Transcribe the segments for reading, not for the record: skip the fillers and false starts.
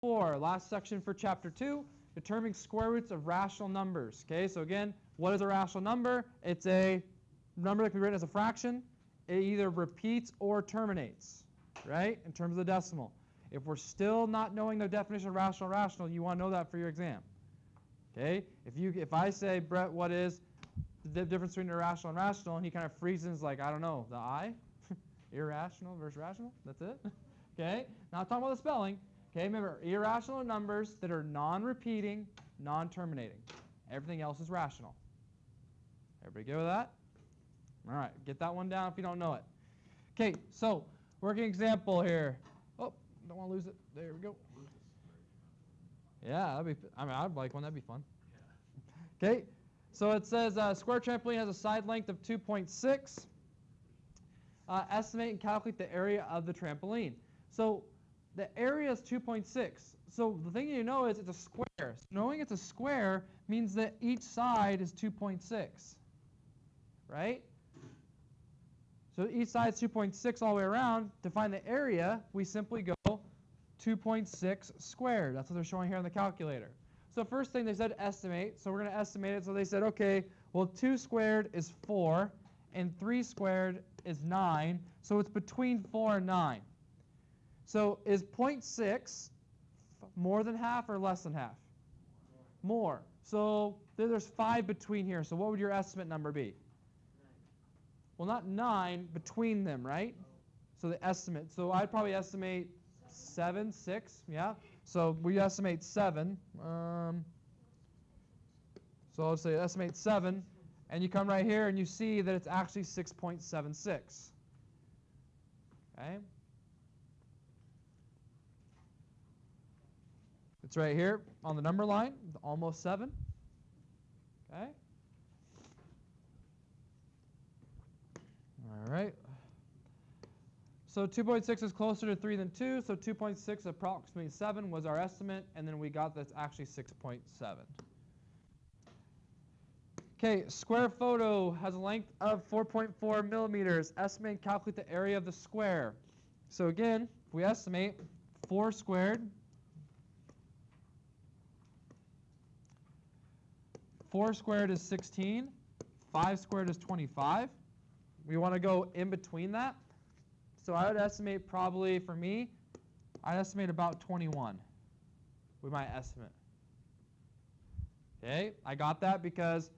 4, last section for chapter 2, determining square roots of rational numbers. Okay, so again, what is a rational number? It's a number that can be written as a fraction. It either repeats or terminates, right, in terms of the decimal. If we're still not knowing the definition of rational, you want to know that for your exam. Okay, if I say, Brett, what is the difference between irrational and rational, and he kind of freezes like, I don't know, the I, irrational versus rational, that's it. Okay, not talking about the spelling. Okay, remember, irrational are numbers that are non-repeating, non-terminating. Everything else is rational. Everybody good with that? All right, get that one down if you don't know it. Okay, so working example here. Oh, don't want to lose it. There we go. Yeah, I'd like one. That'd be fun. Okay, so it says square trampoline has a side length of 2.6. Estimate and calculate the area of the trampoline. So the area is 2.6. So the thing you know is it's a square. So knowing it's a square means that each side is 2.6, right? So each side is 2.6 all the way around. To find the area, we simply go 2.6 squared. That's what they're showing here on the calculator. So first thing they said estimate. So we're going to estimate it. So they said, okay, well 2 squared is 4, and 3 squared is 9. So it's between 4 and 9. So is 0.6 more than half or less than half? More. So there's 5 between here. So what would your estimate number be? 9. Well, not 9, between them, right? So the estimate. So I'd probably estimate 7, 6, yeah? So we estimate 7. So let's say estimate 7. And you come right here and you see that it's actually 6.76. Okay? It's right here on the number line, almost 7. Okay? All right. So 2.6 is closer to 3 than 2, so 2.6 approximately 7 was our estimate, and then we got that's actually 6.7. Okay, square photo has a length of 4.4 millimeters. Estimate and calculate the area of the square. So again, if we estimate 4 squared, 4 squared is 16, 5 squared is 25. We want to go in between that. So I would estimate probably, for me, I'd estimate about 21 with my estimate. Okay, I got that because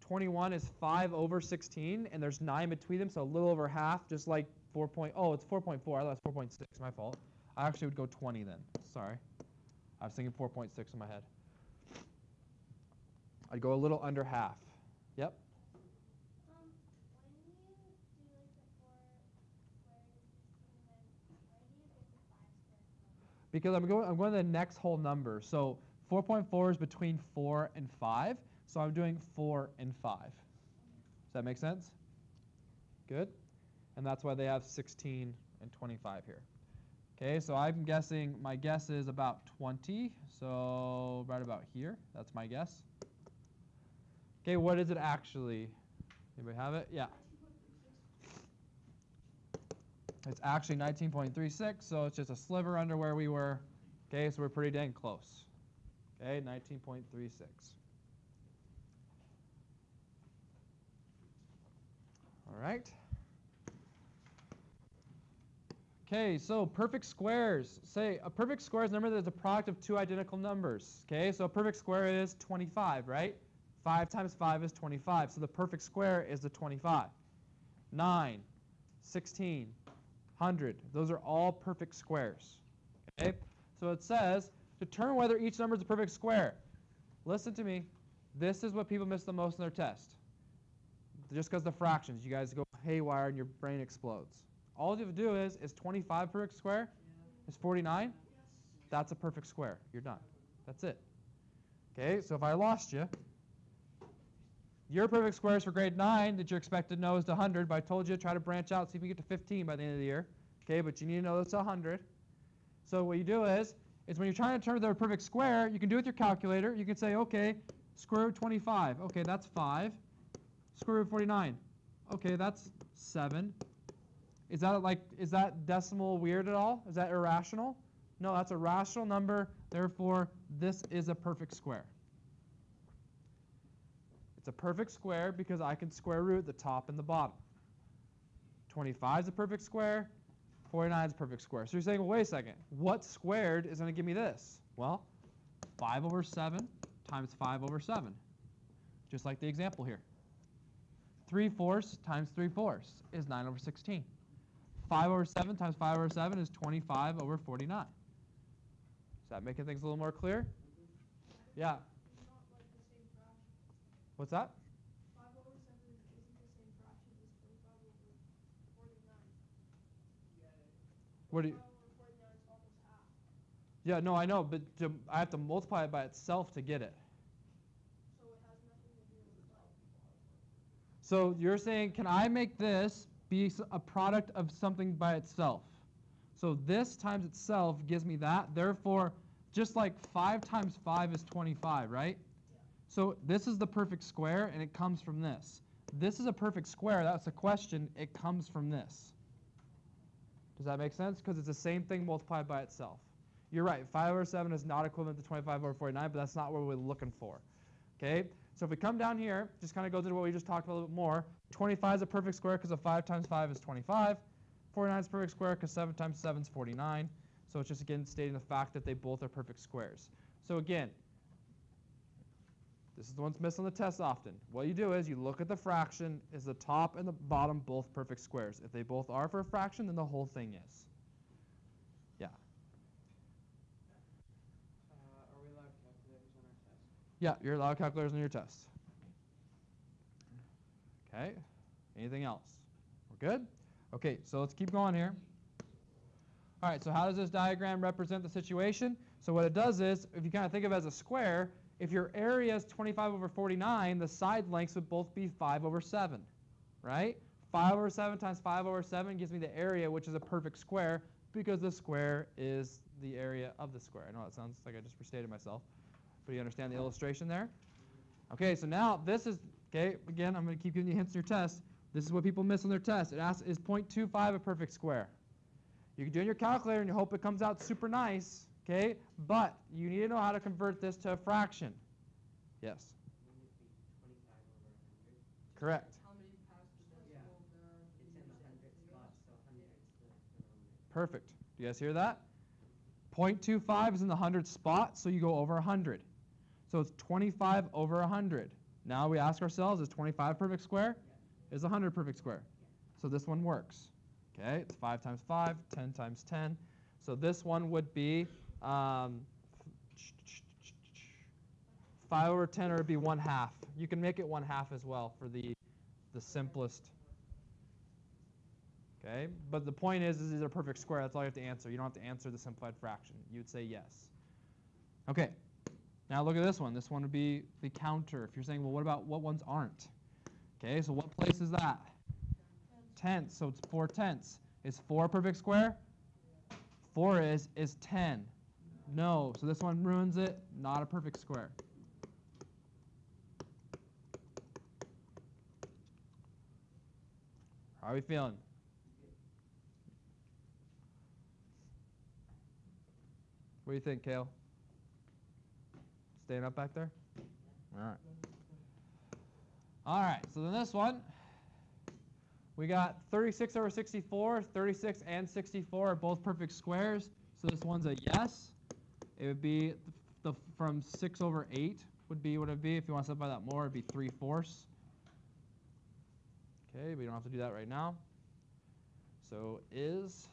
21 is 5 over 16, and there's 9 between them, so a little over half, just like 4. Oh, it's 4.4. I thought it was 4.6. My fault. I actually would go 20 then. Sorry. I was thinking 4.6 in my head. I'd go a little under half. Yep. When you do like the 4 squared is 16, then where do you get the 5 squared from? Because I'm going to the next whole number. So 4.4 is between 4 and 5. So I'm doing 4 and 5. Does that make sense? Good. And that's why they have 16 and 25 here. Okay, so I'm guessing, my guess is about 20. So right about here. That's my guess. Okay, what is it actually? Anybody have it? Yeah. It's actually 19.36, so it's just a sliver under where we were. Okay, so we're pretty dang close. Okay, 19.36. All right. Okay, so perfect squares. Say a perfect square is a number that is a product of 2 identical numbers. Okay, so a perfect square is 25, right? 5 times 5 is 25, so the perfect square is the 25. 9, 16, 100. Those are all perfect squares. Okay, so it says, determine whether each number is a perfect square. Listen to me. This is what people miss the most in their test. Just because the fractions, you guys go haywire and your brain explodes. All you have to do is 25 perfect square? Yeah. Is 49? Yes. That's a perfect square. You're done. That's it. Okay, so if I lost you, your perfect squares for grade 9 that you're expected to know is 100, but I told you to try to branch out, see if you get to 15 by the end of the year. Okay, but you need to know that's 100. So what you do is when you're trying to determine the perfect square, you can do it with your calculator. You can say, okay, square root of 25. Okay, that's 5. Square root of 49. Okay, that's 7. Is that decimal weird at all? Is that irrational? No, that's a rational number. Therefore, this is a perfect square. It's a perfect square because I can square root the top and the bottom. 25 is a perfect square. 49 is a perfect square. So you're saying, well, wait a second. What squared is going to give me this? Well, 5 over 7 times 5 over 7. Just like the example here. 3/4 times 3/4 is 9 over 16. 5 over 7 times 5 over 7 is 25 over 49. Is that making things a little more clear? Yeah. What's that? 5 over 7 isn't the same fraction as 25 over 49. What do you? 25 over 49 is almost half. Yeah, no, I know, but I have to multiply it by itself to get it. So it has nothing to do with like. So you're saying, can I make this be a product of something by itself? So this times itself gives me that. Therefore, just like 5 times 5 is 25, right? Yeah. So this is the perfect square, and it comes from this. This is a perfect square. That's a question. It comes from this. Does that make sense? Because it's the same thing multiplied by itself. You're right. 5 over 7 is not equivalent to 25 over 49, but that's not what we're looking for. Okay? So if we come down here, just kind of go through what we just talked about a little bit more. 25 is a perfect square because 5 times 5 is 25. 49 is a perfect square because 7 times 7 is 49. So it's just, again, stating the fact that they both are perfect squares. So again, this is the one's missed on the test often. What you do is you look at the fraction. Is the top and the bottom both perfect squares? If they both are for a fraction, then the whole thing is. Yeah. Are we allowed calculators on our test? Yeah, you're allowed calculators on your test. Okay. Anything else? We're good? Okay, so let's keep going here. All right, so how does this diagram represent the situation? So what it does is, if you kind of think of it as a square, if your area is 25 over 49, the side lengths would both be 5 over 7, right? 5 over 7 times 5 over 7 gives me the area, which is a perfect square, because the square is the area of the square. I know that sounds like I just restated myself, but you understand the illustration there? Okay, so now this is, okay, again, I'm going to keep giving you hints in your test. This is what people miss on their test. It asks, is 0.25 a perfect square? You can do it in your calculator and you hope it comes out super nice, okay? But you need to know how to convert this to a fraction. Yes? Wouldn't it be 25 over 100? Correct. How many past the decimal It's in the hundred spot, so 100's the number. Perfect. Do you guys hear that? 0.25 is in the 100 spot, so you go over 100. So it's 25 over 100. Now we ask ourselves, is 25 perfect square? Is 100 perfect square? So this one works. Okay, it's 5 times 5, 10 times 10. So this one would be 5 over 10, or it would be 1/2. You can make it 1/2 as well for the simplest. Okay, but the point is these are perfect square. That's all you have to answer. You don't have to answer the simplified fraction. You would say yes. Okay, now look at this one. This one would be the counter. If you're saying, well, what about what ones aren't? Okay, so what place is that? Tenths, so it's 4/10. Is 4 a perfect square? 4 is 10. No, so this one ruins it. Not a perfect square. How are we feeling? What do you think, Kale? Staying up back there? All right. All right, so then this one, we got 36 over 64. 36 and 64 are both perfect squares, so this one's a yes. It would be from 6 over 8 would be what it would be. If you want to simplify that more, it would be 3/4. Okay, we don't have to do that right now. So is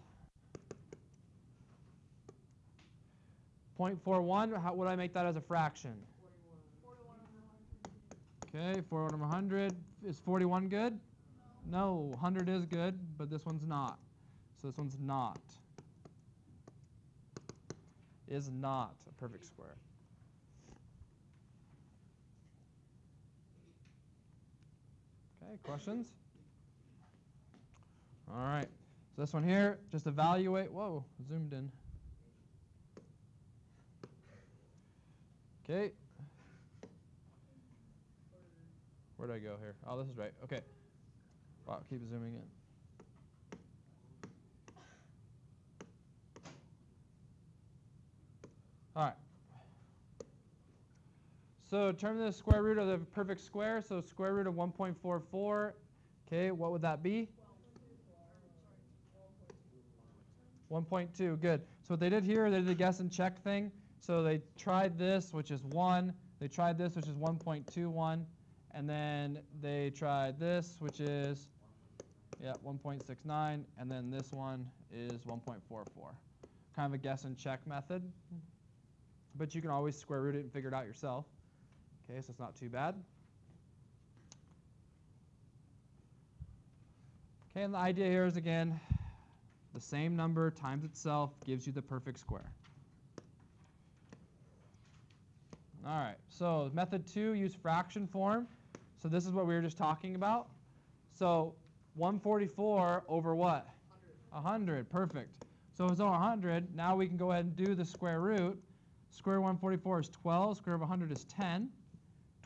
0.41, how would I make that as a fraction? 41 over 100. Okay, 41 over 100. Is 41 good? No, 100 is good, but this one's not. So this one's not. Is not a perfect square. Okay, questions? All right. So this one here, just evaluate. Whoa, zoomed in. Okay. Where did I go here? Oh, this is right. Okay. Wow, keep zooming in. so determine the square root of the perfect square. So square root of 1.44. Okay, what would that be? 1.2. Good. So what they did here, they did the guess and check thing. So they tried this, which is 1. They tried this, which is 1.21. And then they tried this, which is 1.69. And then this one is 1.44. Kind of a guess and check method. But you can always square root it and figure it out yourself. Okay, so it's not too bad. Okay, and the idea here is, again, the same number times itself gives you the perfect square. All right, so method 2, use fraction form. So this is what we were just talking about. So 144 over what? 100. Perfect. So it's over 100. Now we can go ahead and do the square root. Square root of 144 is 12. Square root of 100 is 10.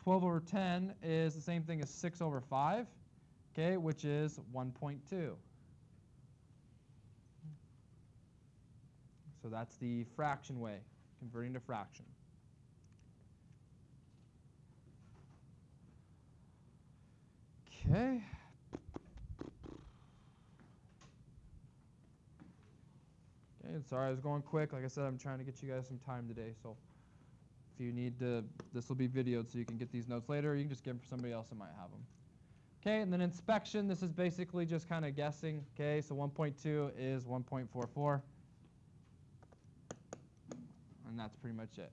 12 over 10 is the same thing as 6 over 5, okay, which is 1.2. So that's the fraction way, converting to fraction. Okay. Okay, sorry I was going quick. Like I said, I'm trying to get you guys some time today, so if you need to, this will be videoed so you can get these notes later, or you can just give them for somebody else that might have them. Okay, and then inspection, this is basically just kind of guessing. Okay, so 1.2 is 1.44. And that's pretty much it.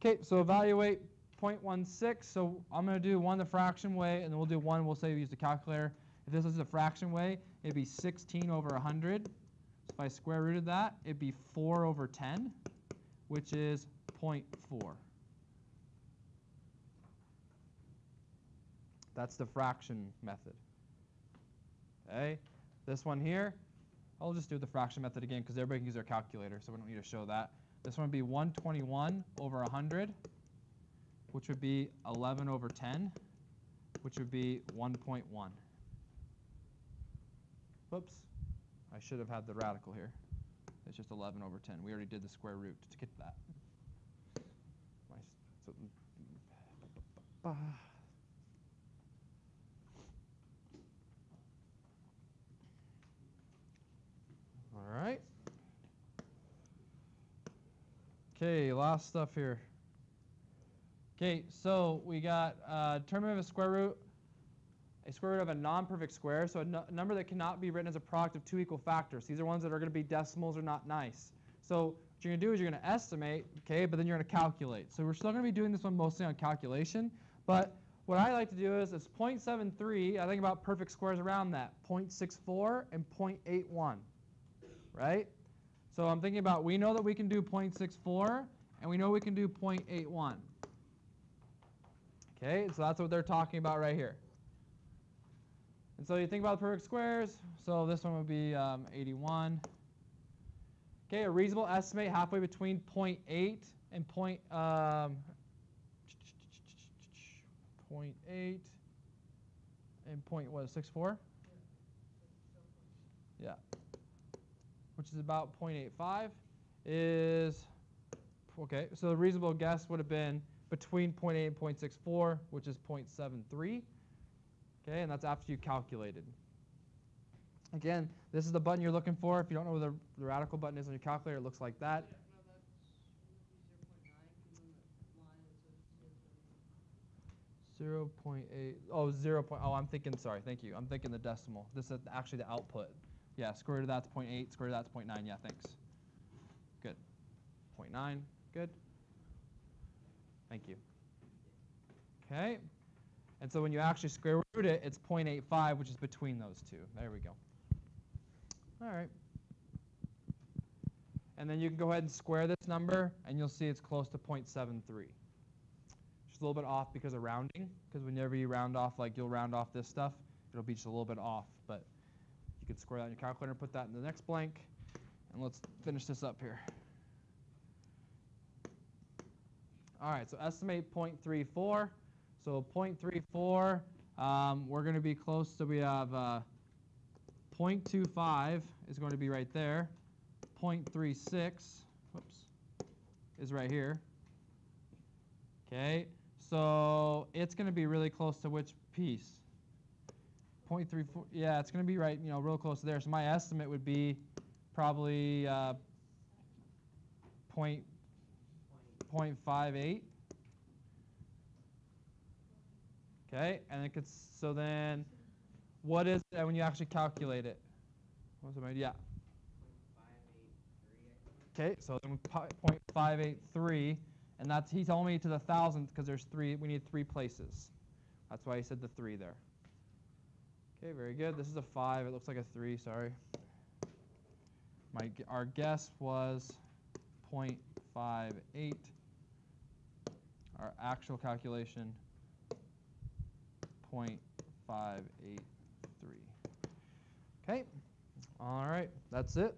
Okay, so evaluate 0.16. So I'm going to do 1 the fraction way, and then we'll do 1, we'll say we use the calculator. If this is the fraction way, it'd be 16 over 100. So if I square rooted that, it'd be 4 over 10, which is 0.4. That's the fraction method. Okay, this one here, I'll just do the fraction method again because everybody can use their calculator, so we don't need to show that. This one would be 121 over 100, which would be 11 over 10, which would be 1.1. Whoops, I should have had the radical here. It's just 11 over 10. We already did the square root to get that. All right. Okay, last stuff here. Okay, so we got determine of a square root of a non-perfect square, so a number that cannot be written as a product of 2 equal factors. These are ones that are going to be decimals or not nice. So what you're going to do is you're going to estimate, okay, but then you're going to calculate. So we're still going to be doing this one mostly on calculation, but what I like to do is 0.73, I think about perfect squares around that, 0.64 and 0.81, right? So I'm thinking about, we know that we can do 0.64, and we know we can do 0.81. Okay, so that's what they're talking about right here. And so you think about the perfect squares, so this one would be 81. Okay, a reasonable estimate halfway between 0.8 and 0.8 and what, 0.64? Yeah. Which is about 0.85 is, okay, so the reasonable guess would have been between 0.8 and 0.64, which is 0.73. Okay, and that's after you calculated. Again, this is the button you're looking for. If you don't know where the radical button is on your calculator, it looks like that. 0.8. Oh, 0. Oh, I'm thinking, sorry, thank you. I'm thinking the decimal. This is actually the output. Yeah, square root of that's 0.8, square root of that's 0.9. Yeah, thanks. Good. 0.9, good. Thank you. Okay. And so when you actually square root it, it's 0.85, which is between those two. There we go. All right. And then you can go ahead and square this number, and you'll see it's close to 0.73. Just a little bit off because of rounding, because whenever you round off, like you'll round off this stuff, it'll be just a little bit off. But you can square that in your calculator and put that in the next blank. And let's finish this up here. All right, so estimate 0.34. So 0.34, we're going to be close to, we have 0.25 is going to be right there. 0.36, whoops, is right here. Okay, so it's going to be really close to which piece? 0.34. Yeah, it's going to be right, real close to there. So my estimate would be probably 0.58. Okay, and it could, so then what is it when you actually calculate it? What's it? Yeah. 0.583, I think. Okay, so then 0.583, and that's, he's telling me to the thousandth because there's three, we need three places. That's why he said the 3 there. Okay, very good. This is a 5. It looks like a 3, sorry. Our guess was 0.58. Our actual calculation, 0.583. Okay, all right, that's it.